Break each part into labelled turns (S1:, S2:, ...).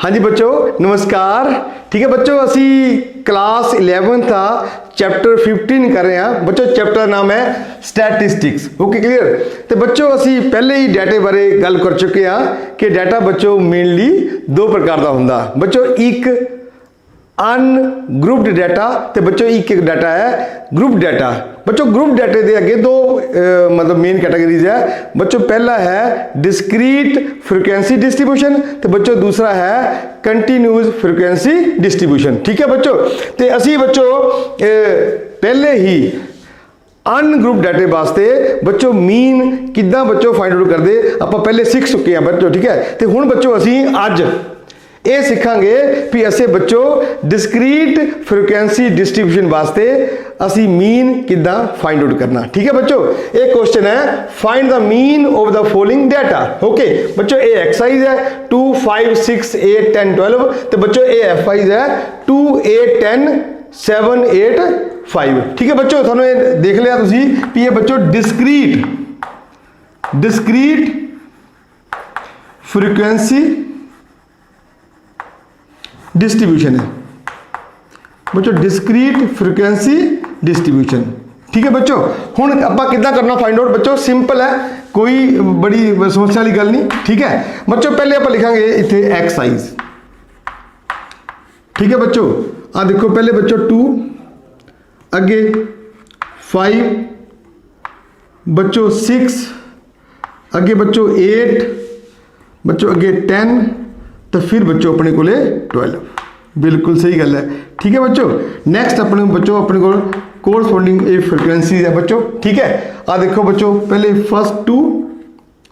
S1: हाँ जी बच्चों नमस्कार। ठीक है बच्चों, असी क्लास 11 था चैप्टर 15 कर रहे हैं बच्चों। चैप्टर का नाम है स्टैटिस्टिक्स। Okay clear. तो बच्चों असी पहले ही डाटे बारे गल कर चुके हैं कि डाटा बच्चों मेनली दो प्रकार का होंदा बच्चों, एक अनग्रुप्ड डाटा तो बच्चों एक डाटा है ग्रुप डाटा। बच्चों ग्रुप डाटे के अगे दो मतलब मेन कैटेगरीज है बच्चों। पहला है डिस्क्रीट फ्रीक्वेंसी डिस्ट्रीब्यूशन तो बच्चों दूसरा है कंटिन्यूस फ्रीक्वेंसी डिस्ट्रीब्यूशन। ठीक है बच्चों, तो असी बच्चों पहले ही अनग्रुप डाटे वास्ते बच्चों मीन किद्दां बच्चों फाइंड आउट करते आप पहले सीख चुके हैं बच्चों। ठीक है, तो हुण बच्चों असी अज ये सीखांगे भी असे बच्चों डिस्क्रीट फ्रीक्वेंसी डिस्ट्रीब्यूशन वास्ते असी मीन किद्दां फाइंड आउट करना। ठीक है बच्चों, एक क्वेश्चन है find the mean of the following data. Okay बच्चों, ये एक्सरसाइज है 2, 5, 6, 8, 10, 12 तो बच्चों ये एक्सरसाइज है 2, 8, 10, 7, 8, 5। ठीक है बच्चों, थानू ये देख लिया तुसी भी ये बच्चों डिस्क्रीट फ्रीक्वेंसी डिस्ट्रीब्यूशन है बच्चों, डिस्क्रीट फ्रीक्वेंसी डिस्ट्रीब्यूशन। ठीक है बच्चों, हुण आपां किद्दां करना फाइंड आउट बच्चों, सिंपल है, कोई बड़ी समस्या वाली गल नहीं। ठीक है बच्चों, पहले आपां लिखांगे इत्थे एक्सरसाइज। ठीक है बच्चों, आ देखो पहले बच्चों 2 अगे 5 बच्चों 6 अगे बच्चों 8 बच्चों अगे 10 तो फिर बच्चों अपने को 12। बिल्कुल सही गल है। ठीक है बच्चों, नेक्स्ट अपने बच्चों अपने को कोरस्पोंडिंग ए फ्रीक्वेंसी है बच्चों। ठीक है, आ देखो बच्चों पहले फर्स्ट 2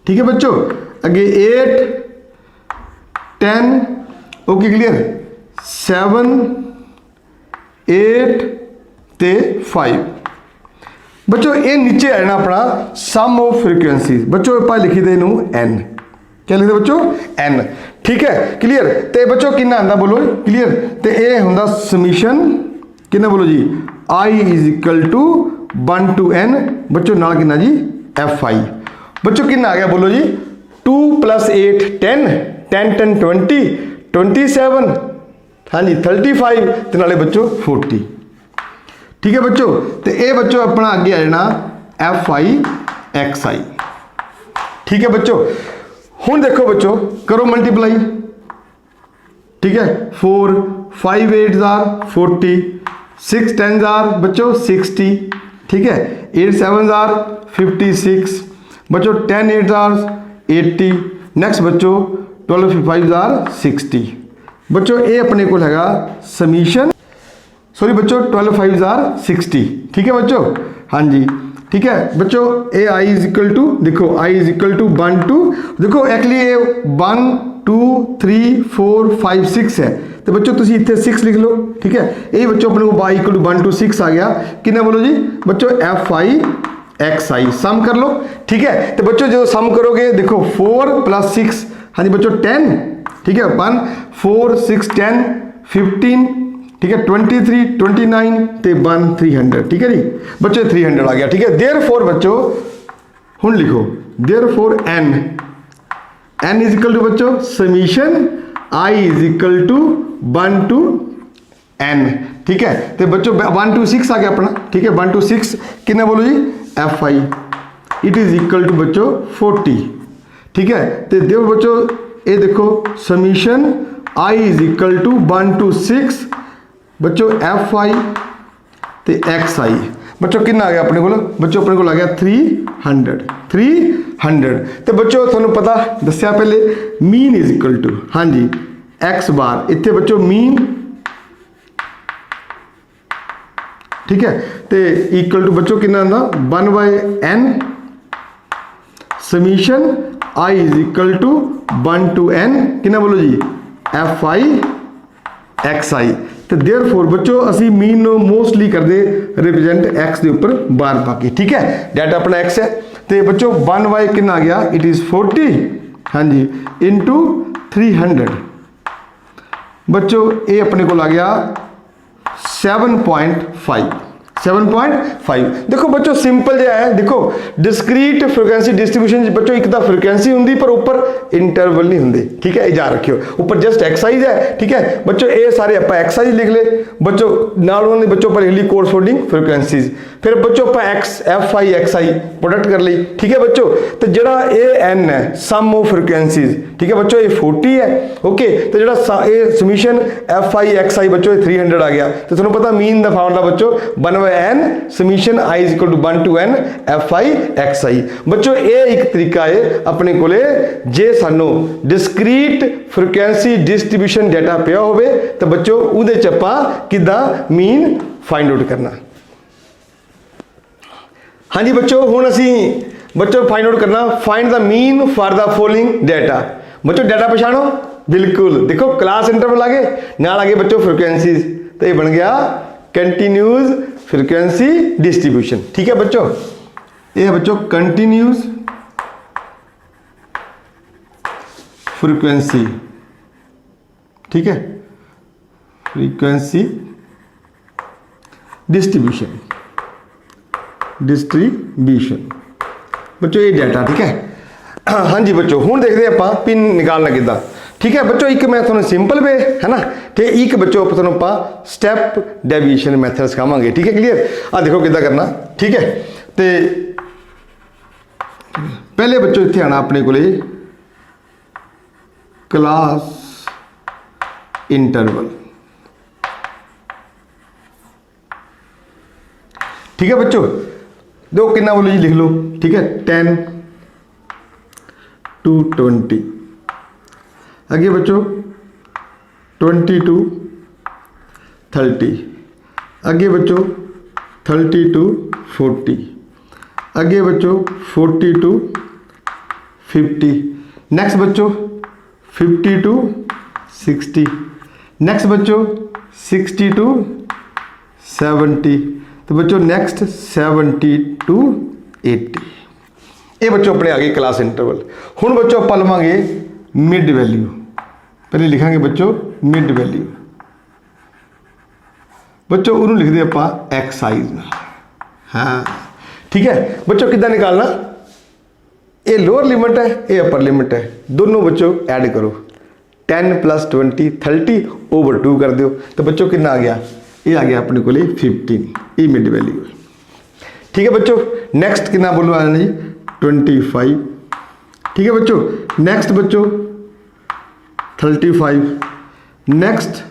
S1: ठीक है बच्चों अगे 8 10 ओके क्लियर 7 8 ते 5 बच्चों। ये नीचे आना अपना सम ऑफ फ्रीक्वेंसी बच्चों आप लिखी दे n। क्या लिखते बच्चों n। ठीक है क्लियर। तो बच्चों कितना आंदा बोलो क्लियर। तो ये होंदा समीशन कितना बोलो जी i is equal to 1 to n बच्चों नाल कितना जी fi। बच्चों कितना आ गया बोलो जी 2 + 8 10 10 10 20 27 हाँ जी 35 तो नाले बच्चों 40। ठीक है बच्चों, तो ये बच्चों अपना आगे आ जाना fi xi। ठीक है बच्चों, हुण देखो बच्चों करो मल्टीप्लाई। ठीक है 4 5 8 आर 40 6 10 आर बच्चों 60। ठीक है 8 7 आर 56 बच्चों 10 8 आर 80 नेक्स्ट बच्चों 12 5 आर 60 बच्चों। ये अपने को हैगा समीशन सॉरी बच्चों 12 5 आर 60। ठीक है बच्चों हाँ जी। ठीक है बच्चों, ए आई इज इक्वल टू देखो आई इज इक्वल टू 1 2 देखो एक्चुअली ये 1 2 3 4 5 6 है तो बच्चों तुम इतने 6 लिख लो। ठीक है ये बच्चों अपने को y इक्वल टू 1 to 6 आ गया कितना बोलो जी बच्चों fi xi सम कर लो। ठीक है तो बच्चों जो सम करोगे देखो 4 + 6 हाँ जी बच्चों 10। ठीक है 1 4 6 10 15 ठीक है 23 29 ते 1 300। ठीक है जी बच्चों 300 आ गया। ठीक है देयरफॉर बच्चों हुण लिखो therefore n is equal to बच्चों summation i is equal to 1 to n। ठीक है तो बच्चों 1 to 6 आ गया अपना। ठीक है 1 to 6 कितना बोलो जी fi it is equal to बच्चों 40। ठीक है तो देखो बच्चों ये देखो summation i is equal to 1 to 6 बच्चों fi ते xi बच्चों कितना आ गया अपने को बच्चों अपने को आ गया 300। तो बच्चों थानू पता दसिया पहले मीन इज इक्वल टू हाँ जी x बार इतने बच्चों मीन। ठीक है तो इक्वल टू बच्चों कितना आंदा 1/n summation i is equal to 1 to n कितना बोलो जी fi xi। तो देयरफॉर बच्चों असी मीन नो मोस्टली करते रिप्रेजेंट x के ऊपर बार पाके। ठीक है डाटा अपना x है तो बच्चों 1 कितना आ गया इट इज 40 हाँ जी इंटू 300 बच्चों ये अपने को आ गया 7.5 7.5। देखो बच्चों सिंपल जो है, देखो डिस्क्रीट फ्रीक्वेंसी डिस्ट्रीब्यूशन बच्चों एक तो फ्रीक्वेंसी होंगी पर ऊपर इंटरवल नहीं होंगे, ठीक है, याद रखियो ऊपर जस्ट एक्साइज है, ठीक है बच्चों, ये सारे आप एक्साइज लिख ले बच्चों, नाल उन्होंने बच्चों पर लिख ली कोरस्पोंडिंग फ्रीक्वेंसीज, फिर बच्चों आप F I X I product कर ली, ठीक है बच्चों। तो जरा ए एन है सम ऑफ फ्रीक्वेंसीज, ठीक है बच्चों, ये 40 है, ओके, तो जरा ये summation F I X I बच्चों 300 आ गया, तो तुम्हें पता मीन द फार्मूला बच्चों 1/n summation I is equal to 1 to n F I X I. बच्चों ये एक तरीका है अपने कोले जे सानू डिस्क्रीट फ्रीक्वेंसी डिस्ट्रीब्यूशन डेटा पिया होवे तो बच्चों उहदे च आपां किदां मीन फाइंड आउट करना। हाँ जी बच्चों, हुण असीं बच्चों फाइंड आउट करना find the mean for the following data. बच्चों डेटा पछाणो, बिल्कुल देखो क्लास इंटरवल आ गए, नाल आ गए बच्चों फ्रीक्वेंसीज, तो ये बन गया कंटिन्यूस फ्रीक्वेंसी डिस्ट्रीब्यूशन, ठीक है बच्चों, ये है बच्चों कंटिन्यूस फ्रीक्वेंसी, ठीक है, फ्रीक्वेंसी डिस्ट्रीब्यूशन बच्चों ये डाटा, ठीक है। हाँ जी बच्चों, हुण देखते हैं आप पिन निकालना किदा, ठीक है बच्चों, एक मैं थोड़ा सिंपल वे है ना, तो एक बच्चों आप स्टैप डेविएशन मैथड सिखावांगे, ठीक है, क्लियर। आ देखो किदा करना, ठीक है, तो पहले बच्चों इत्थे आना अपने को क्लास इंटरवल, ठीक है बच्चों, दो कितना बोलो जी लिख लो, ठीक है, 10 to 20, आगे बच्चों 20 to 30, आगे बच्चों 30 to 40, आगे बच्चों 40 to 50, नेक्स्ट बच्चों 50 to 60, नेक्स्ट बच्चों 60 to 70, तो बच्चों नेक्स्ट 70 to 80। ये बच्चों अपने आगे क्लास इंटरवल। हुण बच्चों आप लवांगे मिड वैल्यू, पहले लिखांगे बच्चों मिड वैल्यू, बच्चों उन्होंने लिख दिया आप एक्साइज ना, हाँ ठीक है बच्चों, कितना निकालना, ये लोअर लिमिट है ये अपर लिमिट है, दोनों बच्चों ऐड करो, 10 + 20 30/2 कर दो, तो बच्चों कितना आ गया, ये आ गया अपने को 15, ये मिड वैल्यू है, ठीक है बच्चों। नेक्स्ट कितना बोलो आना जी 25, ठीक है बच्चों, नेक्स्ट बच्चों 35, नेक्स्ट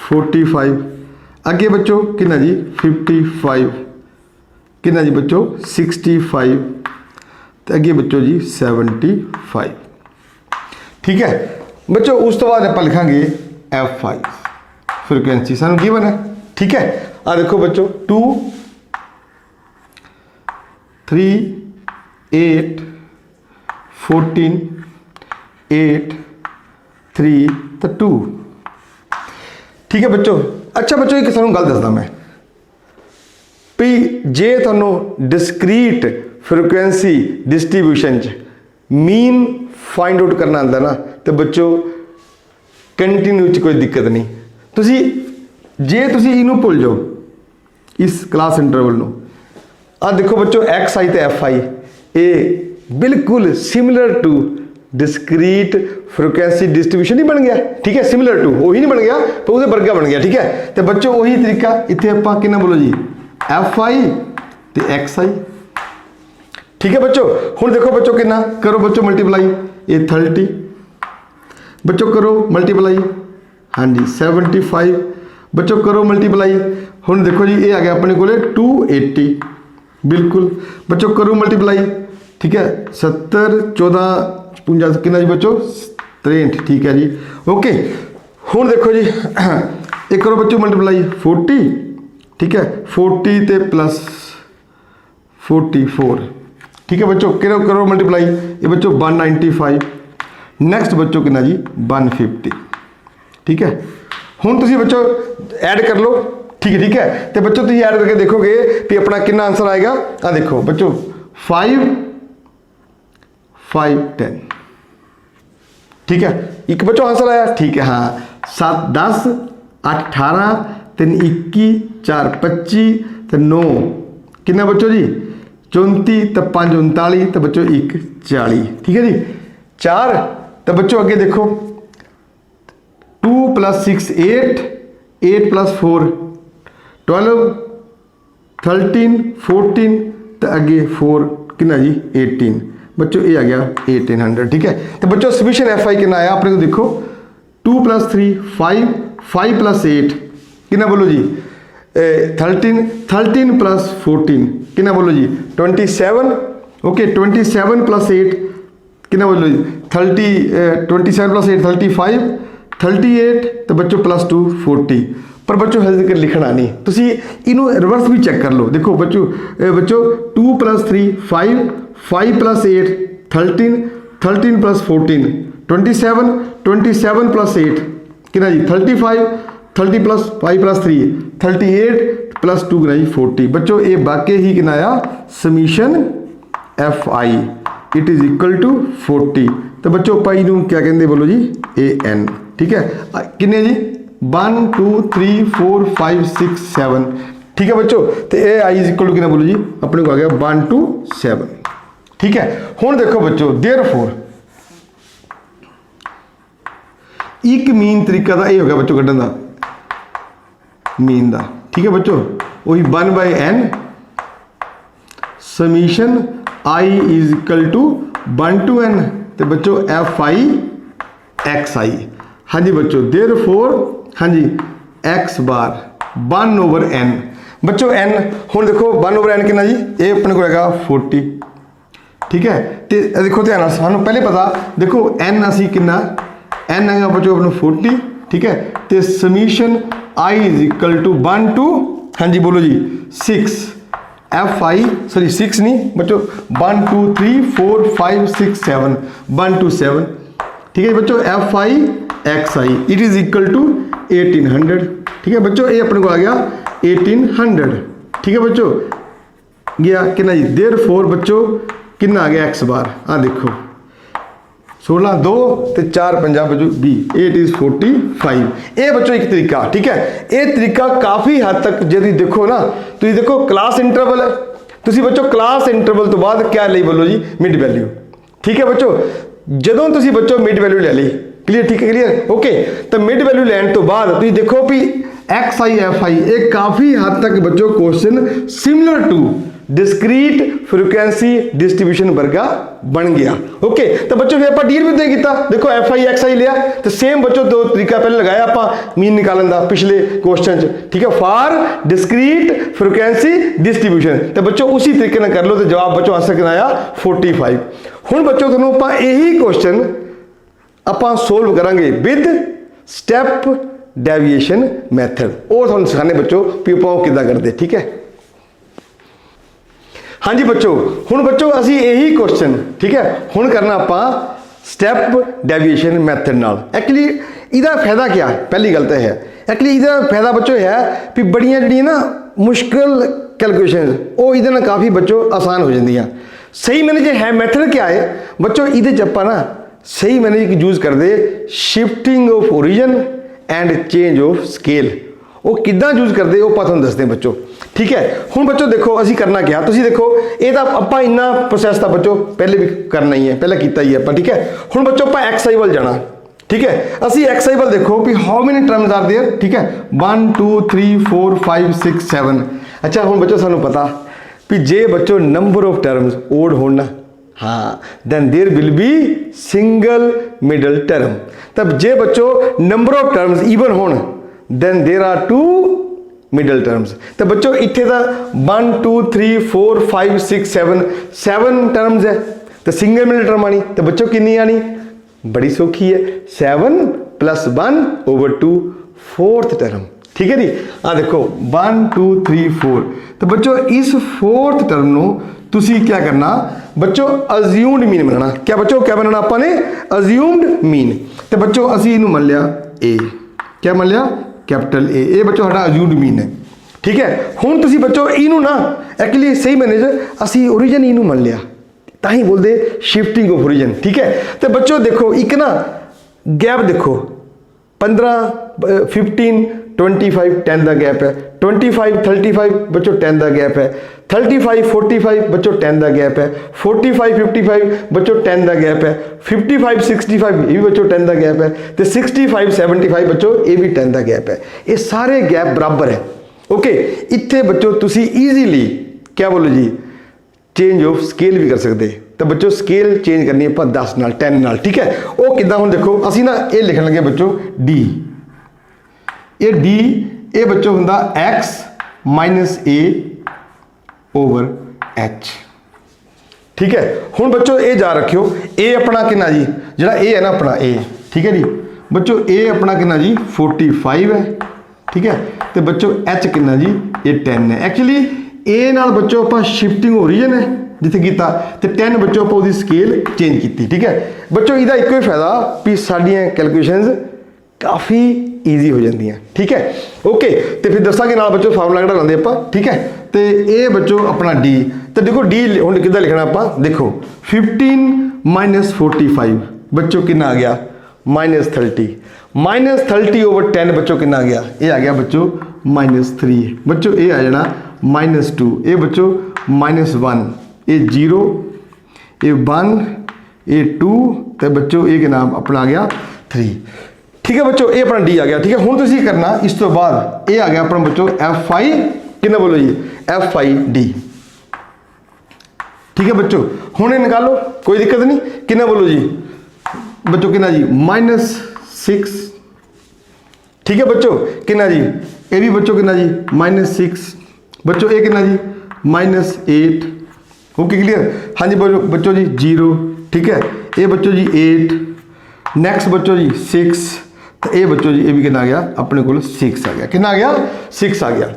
S1: 45, आगे बच्चों कितना जी 55, कितना जी बच्चों 65, तो आगे बच्चों जी 75, ठीक है बच्चों। उस तो बाद आप लिखांगे F5 फ्रीक्वेंसी सानू गिवन है, ठीक है। आ देखो बच्चों 2 3 8 14 8 3 तो 2, ठीक है बच्चों। अच्छा बच्चों एक सानू गल दसदा मैं भी जे तुहानू डिस्क्रीट फ्रीक्वेंसी डिस्ट्रीब्यूशन च मीन फाइंड आउट करना आंदा ना, तो बच्चों कंटिन्यू च कोई दिक्कत नहीं, तुसी जे तुसी इनू भुल जाओ इस क्लास इंटरवल नू, आ देखो बच्चों एक्स आई तो एफ आई ए बिल्कुल similar to discrete frequency distribution ही बन गया, ठीक है, सिमिलर टू वही नहीं बन गया पर उसके वर्गा बन गया, ठीक है। तो बच्चों वही तरीका इतने आप कितना बोलो जी एफ आई तो एक्स आई, ठीक है बच्चों। हुण देखो बच्चों कितना करो बच्चों मल्टीप्लाई, ये 30 बच्चों करो मल्टीप्लाई, हाँ जी 75 बच्चों करो मल्टीप्लाई, हुण देखो जी ये आ गया अपने को 280 बिल्कुल बच्चों करो मल्टीप्लाई, ठीक है 70 14 55 कितना जी बच्चों 63, ठीक है जी ओके। हुण देखो जी एक करो बच्चों मल्टीप्लाई 40, ठीक है 40 ते प्लस 44, ठीक है बच्चों करो मल्टीप्लाई, ये बच्चों 195, नेक्स्ट बच्चों कितना जी 150, ठीक है। हुण तुसीं बच्चों ऐड कर लो, ठीक है तो बच्चों तुसीं ऐड करके देखोगे कि अपना कितना आंसर आएगा, आ देखो बच्चों 5 5 10, ठीक है एक बच्चों आंसर आया, ठीक है हाँ 7 10 8 18 3 21 4 25 तो 9 कितना बच्चों जी 34 तो 5 39 तो बच्चों 1 40 ठीक है जी 4 तो बच्चों अगे देखो 2 + 6 8 8 + 4 12 13 14 तो अगे 4 कितना जी 18 बच्चों ये आ गया 1800 ठीक है। तो बच्चों सब्मिशन FI कितना आया अपने को देखो 2 + 3 5 5 + 8 कितना बोलो जी 13 13 + 14 कितना बोलो जी 27 ओके 27 + 8 कितना बोलो जी 30 27 + 8 35 38 तो बच्चों +2 40 पर बच्चों हल्के लिखना नहीं तुसी इनू रिवर्स भी चेक कर लो देखो बच्चों 2 + 3 5 5 + 8 13 13 + 14 27 27 + 8 कितना जी 35 30 + 5 + 3 38 + 2 कितना जी 40 बच्चों ये वाकई ही कितना आया summation FI it is equal to 40 तो बच्चों पाई नू क्या कहते बोलो जी AN ठीक है कितने जी 1 2 3 4 5 6 7 ठीक है बच्चों तो ये I इज इक्वल टू कितना बोलो जी अपने को आ गया 1 2 7 ठीक है। हुण देखो बच्चों देयरफॉर एक मीन तरीका दा ये हो गया बच्चों कढ़न दा मीन दा ठीक है बच्चों वही 1/n summation I is equal to 1 to n तो बच्चों FI XI हाँ जी बच्चों देयरफॉर हाँ जी x बार 1/n बच्चों n हुण देखो 1/n कितना जी ये अपने को रहेगा 40 ठीक है। तो देखो ध्यान सानू पहले पता देखो n असी कितना n है बच्चों अपने 40 ठीक है। तो summation I is equal to 1 to हाँ जी बोलो जी 6 FI सॉरी 6 नहीं बच्चों 1 2 3 4 5 6 7 1 to 7 ठीक है बच्चों FI XI it is equal to 1800 ठीक है बच्चों ये अपने को आ गया 1800 ठीक है बच्चों गया कितना जी देयरफॉर बच्चों कितना आ गया x बार आ देखो 16 2 तो 4 50 बच्चों 20 8 इज 45 ये बच्चों एक तरीका ठीक है। ये तरीका काफ़ी हद तक यदि देखो ना तो ये देखो क्लास इंटरवल है तुसी बच्चों क्लास इंटरवल तो बाद क्या ले बोलो जी मिड वैल्यू ठीक है बच्चों जदों तुसी बच्चों मिड वैल्यू ले ली क्लियर ठीक है क्लियर ओके तो मिड वैल्यू लैन तो बाद तुसी देखो भी XI FI एक काफ़ी हद तक बच्चों question similar to discrete frequency distribution वर्गा बन गया ओके। तो बच्चों फिर आप डील भी दे किया देखो FI XI लिया तो सेम बच्चों दो तरीका पहले लगाया आप मीन निकालन का पिछले क्वेश्चन ठीक है फॉर डिस्क्रीट फ्रीक्वेंसी डिस्ट्रीब्यूशन तो बच्चों उसी तरीके ना कर लो तो जवाब बच्चों आंसर कितना आया 45। हुण बच्चों तुहानूं आपां यही क्वेश्चन आपां सोल्व करांगे विद स्टैप डेविएशन मैथड और तुहानूं सिखाने बच्चों भी आपां किदां करदे ठीक है। हाँ जी बच्चों हुण बच्चों असी यही क्वेश्चन ठीक है हुण करना आपां स्टैप डेविएशन मैथड नाल एक्चुअली इहदा फायदा क्या है पहली गल तो है एक्चुअली इहदा फायदा बच्चों है भी बड़ियां जिहड़ियां ना मुश्किल कैलकुलेशन वो इहदे नाल काफ़ी बच्चों आसान हो जांदियां सही मैंने जो है मैथड क्या है बच्चों इहदे च आपां ना सही मैंने यूज करदे shifting of origin and change of scale वो किद्दां यूज करदे वो तुहानूं दसदे बच्चों ठीक है। हुण बच्चों देखो असी करना क्या तुसीं देखो ये तो आपां इन्ना प्रोसैस तो बच्चों पहले भी करना ही है पहले कीता ही है ठीक है। हुण बच्चों आपां XI वाल जाना ठीक है असी XI वाल देखो भी how many terms are there ठीक है 1 2 3 4 5 6 7 अच्छा हुण बच्चों सानूं पता भी जे बच्चों नंबर ऑफ टर्म्स ओड होना हाँ then there will be single middle term तब जे बच्चों नंबर ऑफ टर्म्स इवन होण then there are 2 middle terms तो बच्चों इतने का 1 2 3 4 5 6 7 7 टर्म्स है तो सिंगल मिडल टर्म आनी तो बच्चों कितनी आनी बड़ी सौखी है 7 + 1/2 फोर्थ टर्म ठीक है जी आ देखो 1 2 3 4 तो बच्चों इस फोर्थ टर्म नो तुसी क्या करना बच्चों अज्यूम्ड मीन बनाना क्या बच्चों क्या बनाना आपा ने अज्यूम्ड मीन तो बच्चों असी इनू मान लिया ए क्या मान लिया कैपिटल ए बच्चों साडा अज्यूम्ड मीन है ठीक है। हुण तुसी बच्चों इनू ना एक्चुअली सही मैंने असी ओरिजिन इनू मान लिया ताही बोलते शिफ्टिंग ऑफ ओरिजिन ठीक है। तो बच्चों देखो एक ना गैप देखो 15 15 25 10 का गैप है, 25 35 बच्चों 10 का गैप है, 35 45 बच्चों 10 का गैप है, 45 55 बच्चों 10 का गैप है, 55 65 ये भी बच्चों 10 का गैप है, तो 65 75 बच्चों ये भी 10 का गैप है। ये सारे गैप बराबर है। ओके, इतने बच्चों तुसी ईजीली क्या बोलो जी चेंज ऑफ स्केल भी कर सकते। तो बच्चों स्केल चेंज करनी है आप 10 नाल 10 नाल, ठीक है। वो किदा हुण देखो असी ना ये लिखन लगे बच्चों डी, ये डी ये बच्चों हुंदा x माइनस ए ओवर एच, ठीक है। हुण बच्चों ये जा रखियो ए अपना कितना जी जिहड़ा ए है ना अपना ए, ठीक है जी बच्चों ए अपना कितना जी 45 है, ठीक है। तो बच्चों एच कितना जी ये 10 है। एक्चुअली ए नाल बच्चों आप शिफ्टिंग ओरीजन है जिथे कीता तो 10 बच्चों आप उसकी स्केल चेंज की, ठीक है। बच्चों इसका एक ही फायदा भी साडियां कैलकुलेशनस काफ़ी ईजी हो जाती हैं, ठीक है। ओके, तो फिर दसा नाल बच्चों फार्मूला कढ़ा लाते आप, ठीक है। तो ये बच्चों अपना डी, तो देखो डी हुण किद्दां लिखना आप देखो 15 माइनस 45 बच्चों कितना आ गया -30, -30 ओवर 10 बच्चों कितना आ गया ये आ गया बच्चों -3 बच्चों ये आ जाना -2 ये बच्चों -1 ये 0 ये 1 ये 2 तो बच्चों ये नाम अपना आ गया 3, ठीक है बच्चों ये अपना डी आ गया, ठीक है। हुण तुसीं करना इस तो बाद ये आ गया अपना बच्चों FI कितना बोलो जी FID, ठीक है बच्चों। हुण ये निकालो कोई दिक्कत नहीं, कितना बोलो जी बच्चों कितना जी -6, ठीक है बच्चों कितना जी ये भी बच्चों कितना जी -6 बच्चों ये कितना जी -8, ओके क्लियर। हाँ जी बच्चों जी 0, ठीक है। ये बच्चों जी 8, नैक्सट बच्चों जी 6, तो ये बच्चों जी ये भी कितना आ गया अपने को 6 आ गया, कितना आ गया 6 आ गया,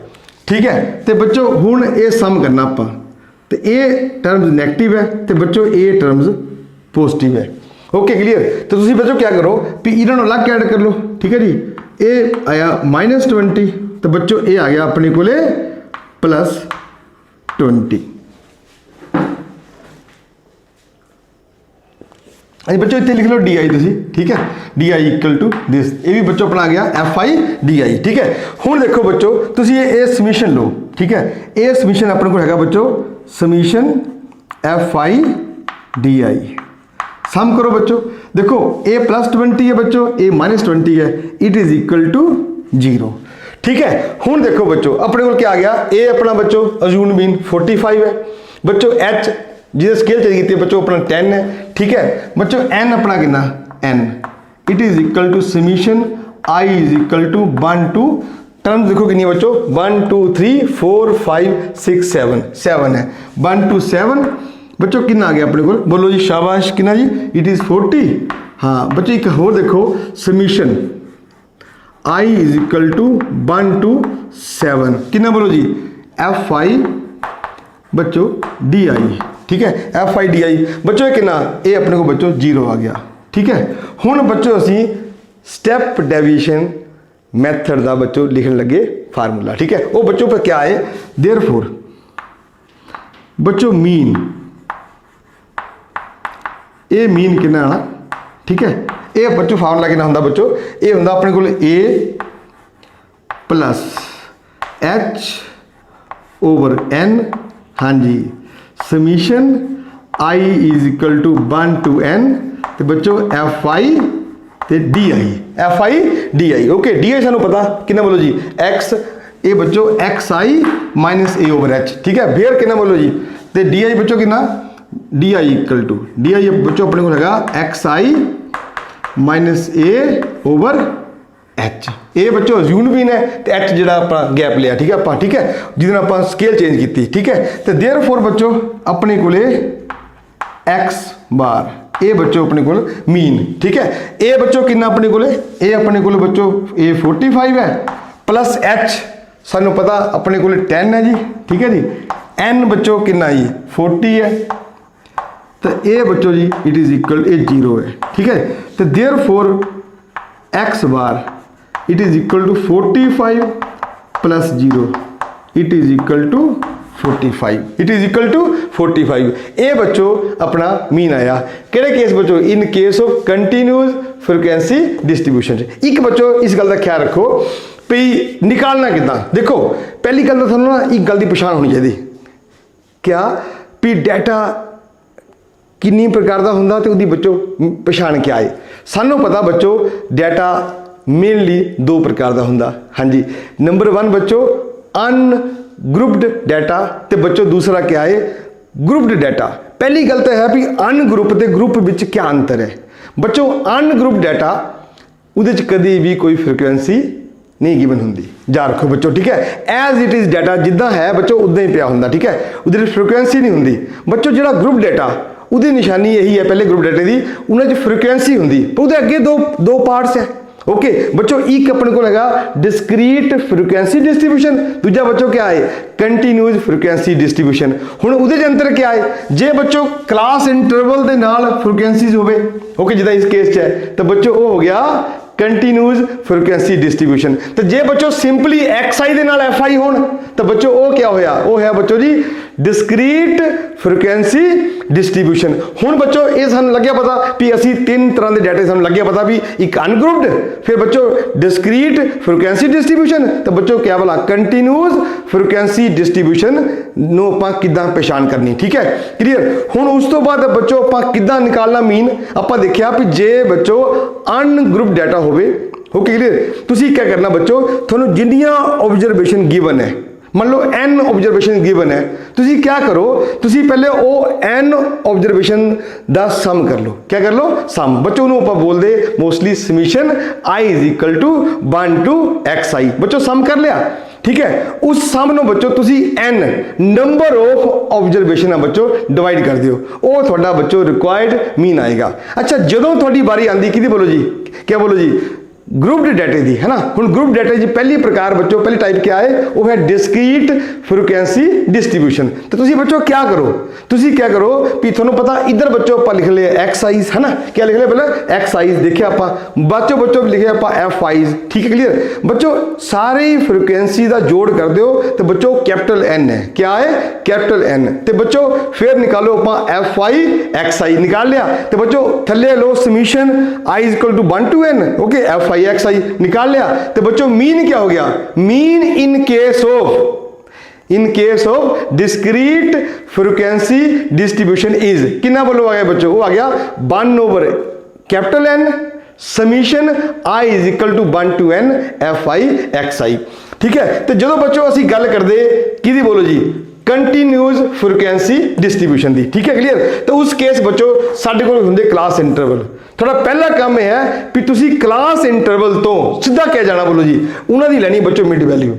S1: ठीक है। तो बच्चों हुण ये सम करना आप, तो ये टर्म्स नेगेटिव है तो बच्चों ये टर्म्स पॉजिटिव है, ओके क्लियर। तो तुसीं बच्चों क्या करो भी इन्होंने अलग ऐड कर लो, ठीक है जी। ये आया -20 तो बच्चों ये आ गया अपने को +20। अभी बच्चों इतने लिख लो डी आई तुसी, ठीक है। D I equal to this, ये भी बच्चों अपना आ गया FIDI, ठीक है। हुण देखो बच्चों तुसी ये समीशन लो, ठीक है। ये समीशन अपने को हैगा बच्चों समीशन FIDI, सम करो बच्चों देखो a +20 है बच्चों a -20 है, इट इज इक्वल टू 0, ठीक है। हुण देखो बच्चों अपने को क्या आ गया a अपना बच्चों अज्यूम मीन 45 है बच्चों, h जिसे स्केल चाहिए थी बच्चों अपना 10 है, ठीक है बच्चों। n अपना कितना n, it is equal to summation i is equal to 1 to terms देखो कितनी है बच्चों 1 2 3 4 5 6 7 है 1 2 7 बच्चों कितना आ गया अपने को बोलो जी शाबाश कितना जी इट इज 40। हाँ बच्चों एक और देखो summation i is equal to 1 to 7 कितना बोलो जी FI बच्चों DI, ठीक है FIDI बच्चों ये कितना ये अपने को बच्चों 0 आ गया, ठीक है। हुण बच्चों असी स्टेप डेविएशन मैथड का बच्चों लिखन लगे फार्मूला, ठीक है। वो बच्चों पर क्या है देयरफॉर बच्चों मीन, ये मीन कितना आना, ठीक है। ये बच्चों फार्मूला कितना होंदा बच्चों ये होंदा अपने को A plus H over N, हाँ जी summation I is equal to 1 to N तो बच्चों FI ते DI, ओके DI सानू पता कितना बोलो जी X, ये बच्चों XI minus A over H, ठीक है। फिर कितना बोलो जी ते DI बच्चों कितना DI इक्वल टू DI बच्चों अपने को लगा XI minus A over H, ये बच्चों अज्यूम भी है तो H जो अपना गैप लिया, ठीक है ठीक है जिस आप स्केल चेंज की, ठीक है। तो देयरफॉर बच्चों अपने को X बार ये बच्चों अपने को मीन, ठीक है। ये बच्चों कितना अपने को ये अपने को बच्चों ये 45 है प्लस H सानू पता अपने को 10 है जी, ठीक है जी। N बच्चों कितना जी 40 है तो ये बच्चों जी इट इज इक्वल ये 0 है, ठीक है। तो therefore X bar it is equal to 45 plus 0 it is equal to 45, it is equal to 45। ये बच्चों अपना मीन आया किहड़े केस बच्चों in case of continuous frequency distribution. एक बच्चों इस गल का ख्याल रखो भी निकालना कितना। देखो पहली गल तो थानू ना एक गल की पछाण होनी चाहिए, क्या भी डाटा किन्नी प्रकार का हुंदा ते उहदी बच्चों पछाण क्या है। सानू पता बच्चों डाटा मेनली दो प्रकार का हुंदा। हाँ जी, नंबर 1 बच्चों अनग्रुप्ड डाटा, ते बच्चों दूसरा क्या है ग्रुप्ड डाटा। पहली गल तो है भी अनग्रुप ते ग्रुप विच क्या अंतर है। बच्चों अनग्रुप डाटा उहदे च कदी भी कोई फ्रीक्वेंसी नहीं गिवन होंगी, जा रखो बच्चों, ठीक है। एज इट इज़ डाटा जिदा है बच्चों उदा ही पिया होंदा, ठीक है, उहदे फ्रीक्वेंसी नहीं होंगी। बच्चों जिहड़ा ग्रुप डाटा उहदी निशानी यही है पहले ग्रुप डाटे की, उन्हें फ्रीक्वेंसी होंगी, पर उहदे अगे दो पार्ट्स है। ओके बच्चों, एक अपने को लगा डिस्क्रीट फ्रीक्वेंसी डिस्ट्रीब्यूशन, दूजा बच्चों क्या है कंटीन्यूअस फ्रीक्वेंसी डिस्ट्रीब्यूशन। हुण उहदे च अंतर क्या है, जे बच्चों क्लास इंटरवल दे नाल फ्रीक्वेंसीज होवे, ओके जिदा इस केस च है, तो बच्चों वो हो गया कंटीन्यूअस फ्रीक्वेंसी डिस्ट्रीब्यूशन। तो जे बच्चों सिंपली एक्स आई दे नाल एफ आई होण तो बच्चों वो क्या होया, वो है बच्चों जी डिस्क्रीट फ्रीक्वेंसी डिस्ट्रीब्यूशन। हुण बच्चों ये सानूं लग्या पता भी असी 3 तरह के डाटे सानूं लग्या पता भी एक अनग्रुप्ड, फिर बच्चों डिस्क्रीट फ्रीक्वेंसी डिस्ट्रीब्यूशन, तो बच्चों क्या बोला कंटीन्यूअस फ्रीक्वेंसी डिस्ट्रीब्यूशन नूं आपां किदां पहचान करनी, ठीक है क्लीयर। हुण उस तो बाद बच्चों आपां किदां निकालना मीन, आपां देखिया भी जे बच्चों अनग्रुप्ड डाटा होवे, ओके क्लीयर, तुसी क्या करना बच्चों थानूं जिन्नियां ऑब्जरवेशन गिवन है, मान लो n ऑब्जरवेशन गिवन है, तुसी क्या करो तुसी पहले वो n ऑब्जरवेशन दा सम कर लो। क्या कर लो सम, बच्चों ਨੂੰ ਆਪਾਂ बोलते mostly summation i is equal to 1 to xi। बच्चों सम कर लिया, ठीक है, उस सम ਨੂੰ बच्चों तुसी n नंबर ऑफ ऑब्जरवेशन बच्चों डिवाइड कर दियो, वो थोड़ा बच्चों रिक्वायर्ड मीन आएगा। अच्छा ਜਦੋਂ ਤੁਹਾਡੀ ਵਾਰੀ ਆਂਦੀ ਕਿਹਦੀ बोलो जी, क्या बोलो जी ग्रुप्ड डाटे दी है ना। हुण ग्रुप डाटे जी पहली प्रकार बच्चों पहली टाइप क्या है, वो है डिस्क्रीट फ्रीक्वेंसी डिस्ट्रीब्यूशन। तो तुसी बच्चों क्या करो, तुसी क्या करो भी थानू पता इधर बच्चों आप लिख लिया एक्स आईज है ना, क्या लिख लिया पहले एक्स आईज, देखिए आप बच्चों लिखे आप एफ आईज, ठीक है क्लियर। बच्चों सारी फ्रीक्वेंसी का जोड़ कर दो तो बच्चों कैपिटल एन है, क्या है कैपिटल एन, तो बच्चों फिर निकालो आप एफ आई एक्स आई निकाल लिया, तो बच्चों थले लो summation I is equal to 1 to n, okay F I X I निकाल लिया। तो बच्चों मीन क्या हो गया, mean in case of discrete frequency distribution is कितना बोलो आ गया बच्चों, वो आ गया 1 over capital N summation I is equal to 1 to n F I X I, ठीक है। तो जो बच्चों असी गल करते कि बोलो जी कंटीन्यूअस फ्रीक्वेंसी डिस्ट्रीब्यूशन दी, ठीक है क्लियर। तो उस केस बच्चों साडे कोल हुंदे क्लास इंटरवल, थोड़ा पहला काम यह है भी तुसी क्लास इंटरवल तो सीधा क्या जाना बोलो जी उन्होंने लैनी बच्चों मिड वैल्यू।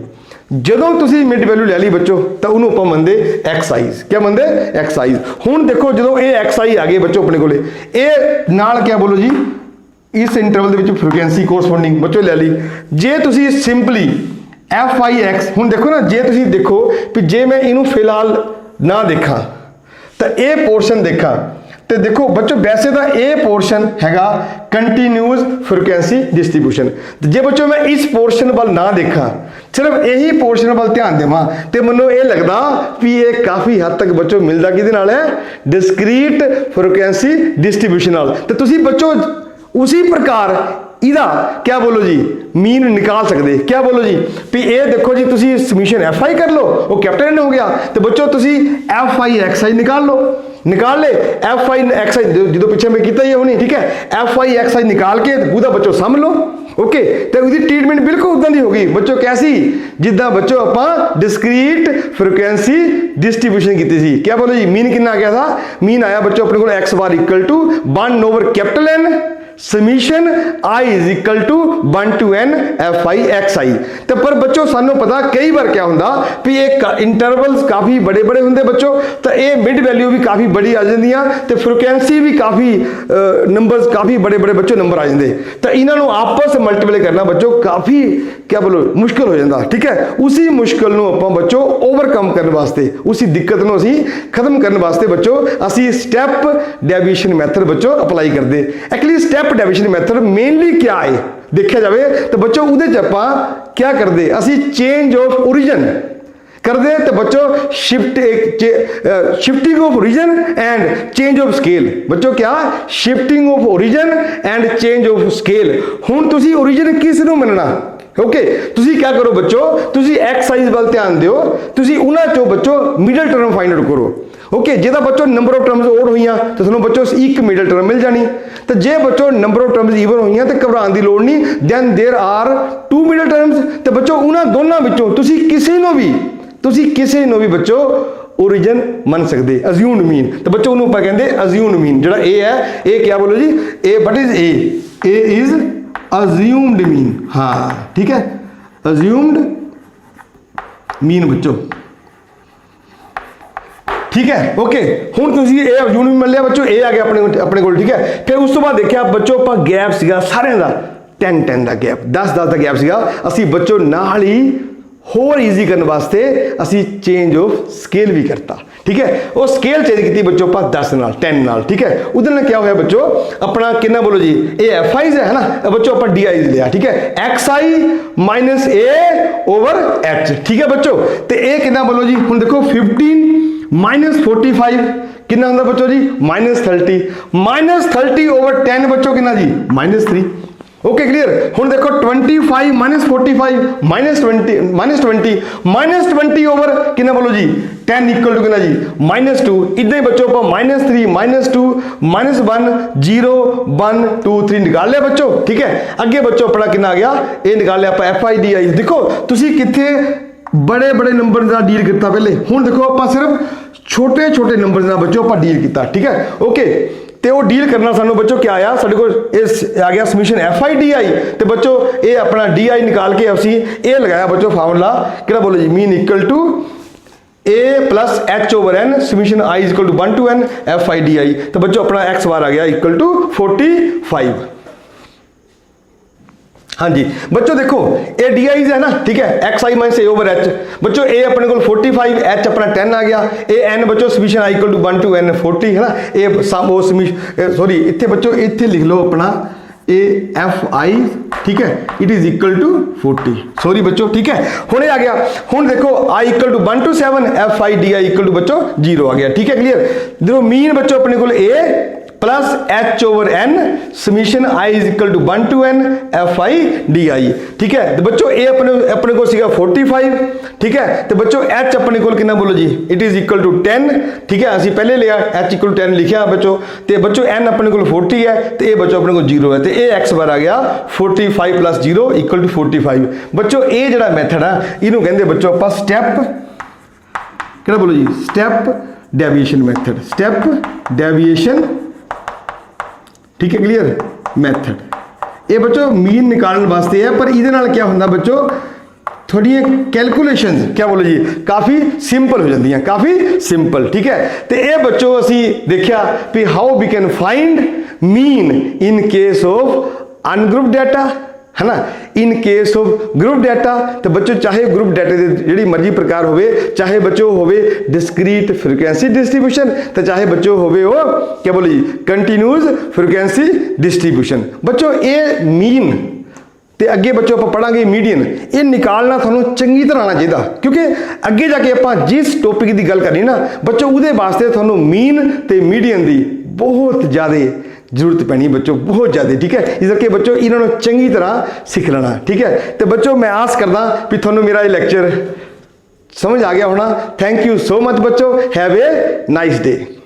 S1: ਜਦੋਂ ਤੁਸੀਂ ਮਿਡ ਵੈल्यू ਲੈ ਲਈ ਬੱਚੋ ਤਾਂ ਉਹਨੂੰ ਆਪਾਂ ਮੰਨਦੇ ਐਕਸਾਈਜ਼, क्या ਮੰਨਦੇ ਐਕਸਾਈਜ਼। ਹੁਣ ਦੇਖੋ ਜਦੋਂ ਇਹ ਐਕਸਾਈ ਆ ਗਏ ਬੱਚੋ ਆਪਣੇ ਕੋਲੇ, ਇਹ ਨਾਲ क्या बोलो जी इस इंटरवल ਦੇ ਵਿੱਚ ਫ੍ਰੀਕੁਐਂਸੀ ਕੋਰਸਪੋਂਡਿੰਗ ਬੱਚੋ ਲੈ ਲਈ। ਜੇ ਤੁਸੀਂ ਸਿੰਪਲੀ एफ आई एक्स ਹੁਣ ਦੇਖੋ ਨਾ, ਜੇ ਤੁਸੀਂ ਦੇਖੋ ਵੀ ਜੇ ਮੈਂ ਇਹਨੂੰ ਫਿਲਹਾਲ ਨਾ ਦੇਖਾਂ ਤਾਂ ਇਹ ਪੋਰਸ਼ਨ ਦੇਖਾਂ तो देखो बच्चों वैसे तो ये पोर्शन हैगा कंटीन्यूअस फ्रीक्वेंसी डिस्ट्रीब्यूशन, जे बच्चों मैं इस पोर्शन वाल ना देखा सिर्फ यही पोर्शन वाल ध्यान देवां तो मैनूं ये लगता भी ये काफ़ी हद तक बच्चों मिलता किहदे नाल है डिस्क्रीट फ्रीक्वेंसी डिस्ट्रीब्यूशन नाल। तो तुसीं बच्चों उसी प्रकार इहदा क्या बोलो जी मीन निकाल सकते, क्या बोलो जी भी ये देखो जी तुसीं समीशन एफ आई कर लो वो कैपिटल एन हो गया, तो बच्चों तुसीं एफ आई एक्स आई निकाल लो, निकाल ले एफ आई एक्स आई जो पिछे मैं किया ही होनी, ठीक है एफ आई एक्स आई निकाल के पूरा बच्चों सम लो, ओके। तो उसकी ट्रीटमेंट बिल्कुल उदा दी होगी बच्चों, कैसी जिदा बच्चों आप डिस्क्रीट फ्रीक्वेंसी डिस्ट्रीब्यूशन की थी। क्या बोलो जी मीन कितना आ गया था, मीन आया बच्चों अपने को X bar equal to 1 over capital N summation I is equal to 1 to n F I X I. तो पर बच्चों सानू पता कई बार क्या होंदा भी ये इंटरवल्स काफ़ी बड़े बड़े होंगे बच्चों, तो ये मिड वैल्यू भी काफ़ी बड़ी आ जांदियां ते फ्रीक्वेंसी भी काफ़ी नंबर्स काफ़ी बड़े बड़े बच्चों नंबर आ जाते, तो इन्हों आपस मल्टीप्लाई करना बच्चों काफ़ी क्या बोलो मुश्किल हो जाता, ठीक है। उसी मुश्किल नूं आपां बच्चों ओवरकम करने वास्ते उसी दिक्कत नूं असीं खत्म करने वास्ते बच्चों असीं स्टैप डेविएशन मैथड बच्चों अप्लाई करते। Actually step deviation method mainly क्या है देखा जाए तो बच्चों उहदे च आपां क्या करते असीं चेंज ऑफ ओरिजिन करते, तो बच्चों shifting of origin and change of scale, बच्चों क्या shifting of origin and change of scale. हुण तुसीं ओरिजिन किस नूं मनना ओके तुसी क्या करो बच्चों, तुसी एक्सरसाइज वाल ध्यान दिओ, तुसी उन्हां चों बच्चों मिडल टर्म फाइंड आउट करो। ओके जेदा बच्चों नंबर ऑफ टर्म्स ओड हुई तो तुहानूं बच्चों एक मिडल टर्म मिल जानी, तो जे बच्चों नंबर ऑफ टर्म्स ईवन हुई तो घबराने की लोड़ नहीं, then there are 2 middle terms. तो बच्चों उन्हां दोनों विचों तुसी किसी नूं भी बच्चों ओरिजिन मन सकते, अज्यूम्ड मीन। तो बच्चों उन्होंने आप कहते अज्यूम्ड मीन, जो ए है ये क्या बोलो जी, A what is A is assumed mean. हाँ ठीक है, अज्यूम्ड मीन बच्चों, ठीक है। ओके हुण तुसीं ये अज्यूम्ड मीन मिल लिया बच्चों, ए आ गया अपने कोल, ठीक है। फिर उस तो बाद देखिया बच्चों आप गैप सीगा सारिਆਂ ਦਾ 10-10 का गैप, 10-10 का गैप सीगा। असीं बच्चों नाल ही होर ईजी करने वास्ते असी चेंज ऑफ स्केल भी करता, ठीक है। वो स्केल चेंज की बच्चों आप 10 नाल 10 नाल, ठीक है। उधर ने क्या होया बच्चों अपना कितना बोलो जी, ये एफ आईज है ना बच्चों, आप डी आईज लिया, ठीक है। एक्स आई माइनस ए ओवर एच, ठीक है बच्चों। तो ये कितना बोलो जी, हम देखो 15 माइनस 45 कितना होंगे बच्चों जी, -30, -30 ओवर 10 बच्चों कितना जी, -3। Okay clear. हुण देखो 25 माइनस 45 -20 ओवर कितना बोलो जी 10 इक्वल टू कितना जी -2। इदा ही बच्चों आप -3 -2 -1 0 1 2 3 निकाल लिया बच्चों, ठीक है। अगे बच्चों अपना कितना आ गया, ये निकाल लिया आप एफ आई डी आई। देखो तुसी कितने बड़े बड़े नंबर का डील किया पहले, हुण देखो आप सिर्फ छोटे छोटे नंबर का बच्चों आप डील किया, ठीक है। ओके तो वो डील करना सानू बच्चों क्या आया, साढ़े को आ गया summation F I D I. तो बच्चों ये अपना डी आई निकाल के असी ये लगाया बच्चों फार्मूला कि बोलो जी, mean equal to A plus H over N summation I equal to 1 to n F I D I. तो बच्चों अपना एक्स बार आ गया इक्वल टू 45। हाँ जी बच्चों देखो ये डी आई है ना, ठीक है। एक्स आई माइनस ए ओवर एच बच्चों, ए अपने को 45 एच अपना 10 आ गया, ए एन बच्चों summation I equal to 1 to n 40 है ना। ए सॉरी इतने बच्चों इतने लिख लो अपना ए एफ आई, ठीक है, it is equal to 40। Sorry बच्चों, ठीक है। हुणे आ गया, हुण देखो I equal to 1 to 7 F I D I equal to बच्चों 0 आ गया, ठीक है क्लियर। देखो मीन बच्चों अपने को A plus H over N summation I is equal to 1 to n F I D I, ठीक है। तो बच्चों ए अपने को सीगा 45, ठीक है। तो बच्चों एच अपने को कितना बोलो जी, इट इज इक्वल टू 10, ठीक है। असी पहले लिया एच इक्वल टू 10 लिखा बच्चों, तो बच्चों एन अपने को 40 है, तो ये बच्चों अपने को 0 है, तो ये एक्स बार आ गया 45 प्लस 0 इक्वल टू 45। बच्चों ये जड़ा मैथड है इनू कहते बच्चों आप स्टैप क्या बोलो जी, step deviation method, step deviation, ठीक है क्लियर मैथड। ये बच्चों मीन निकालने वास्ते है, पर इहदे नाल क्या होंदा बच्चों, थोड़ी कैलकुलेशन क्या बोलो जी काफ़ी सिंपल हो जाती हैं, काफ़ी सिंपल, ठीक है। तो ये बच्चों असी देखा भी how we can find mean in case of ungroup data, है ना, in case of group data. तो बच्चों चाहे ग्रुप डाटा के जी मर्जी प्रकार होवे, चाहे बच्चों होवे डिस्क्रीट फ्रीक्वेंसी डिस्ट्रीब्यूशन, तो चाहे बच्चों होवे वो क्या बोले जी कंटिन्यूस फ्रीक्वेंसी डिस्ट्रीब्यूशन। बच्चों ये मीन तो अगे बच्चों आप पढ़ांगे मीडियन, ये निकालना थानू चंगी तरह आना चाहिए, क्योंकि अगे जाके आप जिस टॉपिक की गल करनी ना बच्चों उहदे वास्ते थानू मीन ते मीडियन की बहुत ज़्यादा जरूरत पैनी बच्चों, बहुत ज़्यादा, ठीक है। इस करके बच्चों इन्होंने चंगी तरह सीख लेना, ठीक है। तो बच्चों मैं आस करदा भी थानू मेरा ये लेक्चर समझ आ गया होना। थैंक यू सो मच बच्चों, हैव ए नाइस डे।